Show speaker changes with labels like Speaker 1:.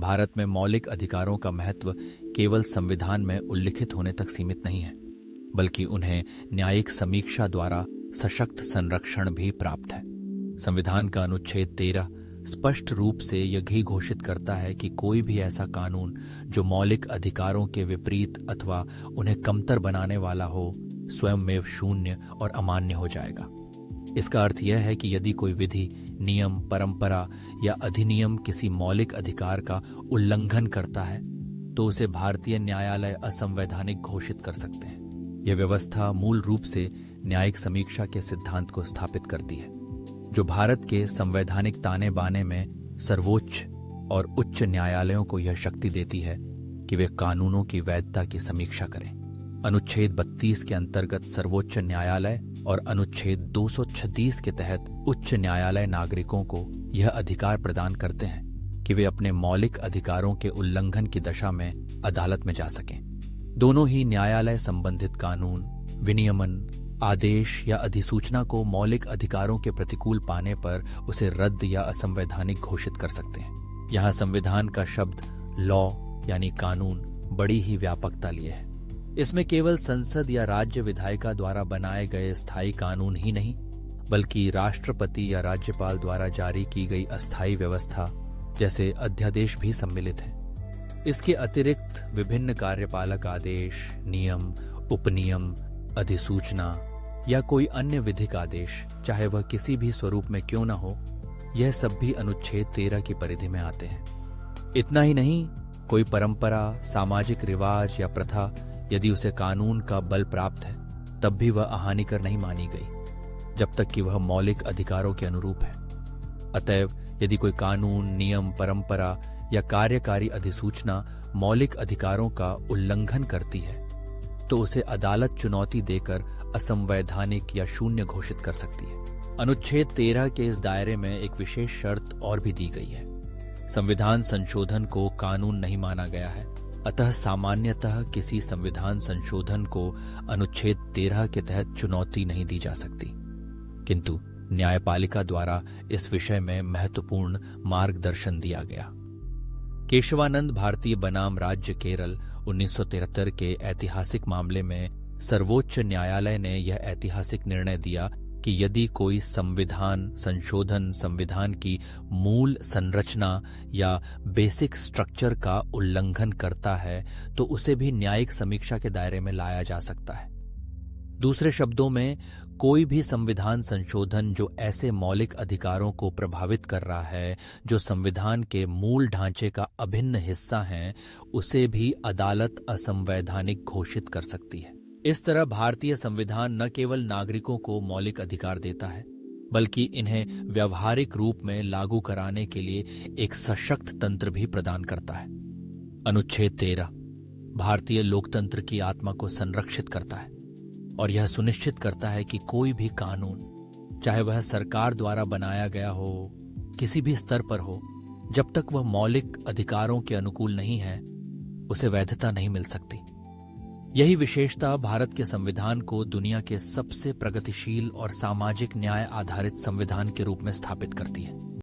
Speaker 1: भारत में मौलिक अधिकारों का महत्व केवल संविधान में उल्लिखित होने तक सीमित नहीं है, बल्कि उन्हें न्यायिक समीक्षा द्वारा सशक्त संरक्षण भी प्राप्त है। संविधान का अनुच्छेद 13 स्पष्ट रूप से यह घोषित करता है कि कोई भी ऐसा कानून जो मौलिक अधिकारों के विपरीत अथवा उन्हें कमतर बनाने वाला हो, स्वयंमेव शून्य और अमान्य हो जाएगा। इसका अर्थ यह है कि यदि कोई विधि, नियम, परंपरा या अधिनियम किसी मौलिक अधिकार का उल्लंघन करता है तो उसे भारतीय न्यायालय असंवैधानिक घोषित कर सकते हैं। यह व्यवस्था मूल रूप से न्यायिक समीक्षा के सिद्धांत को स्थापित करती है, जो भारत के संवैधानिक ताने बाने में सर्वोच्च और उच्च न्यायालयों को यह शक्ति देती है कि वे कानूनों की वैधता की समीक्षा करें। अनुच्छेद 32 के अंतर्गत सर्वोच्च न्यायालय और अनुच्छेद 236 के तहत उच्च न्यायालय नागरिकों को यह अधिकार प्रदान करते हैं कि वे अपने मौलिक अधिकारों के उल्लंघन की दशा में अदालत में जा सकें। दोनों ही न्यायालय संबंधित कानून, विनियमन, आदेश या अधिसूचना को मौलिक अधिकारों के प्रतिकूल पाने पर उसे रद्द या असंवैधानिक घोषित कर सकते हैं। यहाँ संविधान का शब्द लॉ यानी कानून बड़ी ही व्यापकता लिए है। इसमें केवल संसद या राज्य विधायिका द्वारा बनाए गए स्थायी कानून ही नहीं, बल्कि राष्ट्रपति या राज्यपाल द्वारा जारी की गई अस्थायी व्यवस्था जैसे अध्यादेश भी सम्मिलित हैं। इसके अतिरिक्त विभिन्न कार्यपालक आदेश, नियम, उपनियम, अधिसूचना या कोई अन्य विधिक आदेश, चाहे वह किसी भी स्वरूप में क्यों न हो, यह सब भी अनुच्छेद 13 की परिधि में आते हैं। इतना ही नहीं, कोई परंपरा, सामाजिक रिवाज या प्रथा यदि उसे कानून का बल प्राप्त है, तब भी वह अहानिकर नहीं मानी गई, जब तक कि वह मौलिक अधिकारों के अनुरूप है। अतएव यदि कोई कानून, नियम, परंपरा या कार्यकारी अधिसूचना मौलिक अधिकारों का उल्लंघन करती है, तो उसे अदालत चुनौती देकर असंवैधानिक या शून्य घोषित कर सकती है। अनुच्छेद 13 के इस दायरे में एक विशेष शर्त और भी दी गई है। संविधान संशोधन को कानून नहीं माना गया है, अतः सामान्यतः किसी संविधान संशोधन को अनुच्छेद 13 के तहत चुनौती नहीं दी जा सकती, किंतु न्यायपालिका द्वारा इस विषय में महत्वपूर्ण मार्गदर्शन दिया गया। केशवानंद भारतीय बनाम राज्य केरल 1973 के ऐतिहासिक मामले में सर्वोच्च न्यायालय ने यह ऐतिहासिक निर्णय दिया कि यदि कोई संविधान संशोधन संविधान की मूल संरचना या बेसिक स्ट्रक्चर का उल्लंघन करता है तो उसे भी न्यायिक समीक्षा के दायरे में लाया जा सकता है। दूसरे शब्दों में, कोई भी संविधान संशोधन जो ऐसे मौलिक अधिकारों को प्रभावित कर रहा है जो संविधान के मूल ढांचे का अभिन्न हिस्सा हैं, उसे भी अदालत असंवैधानिक घोषित कर सकती है। इस तरह भारतीय संविधान न केवल नागरिकों को मौलिक अधिकार देता है, बल्कि इन्हें व्यावहारिक रूप में लागू कराने के लिए एक सशक्त तंत्र भी प्रदान करता है। अनुच्छेद 13 भारतीय लोकतंत्र की आत्मा को संरक्षित करता है और यह सुनिश्चित करता है कि कोई भी कानून, चाहे वह सरकार द्वारा बनाया गया हो, किसी भी स्तर पर हो, जब तक वह मौलिक अधिकारों के अनुकूल नहीं है, उसे वैधता नहीं मिल सकती। यही विशेषता भारत के संविधान को दुनिया के सबसे प्रगतिशील और सामाजिक न्याय आधारित संविधान के रूप में स्थापित करती है।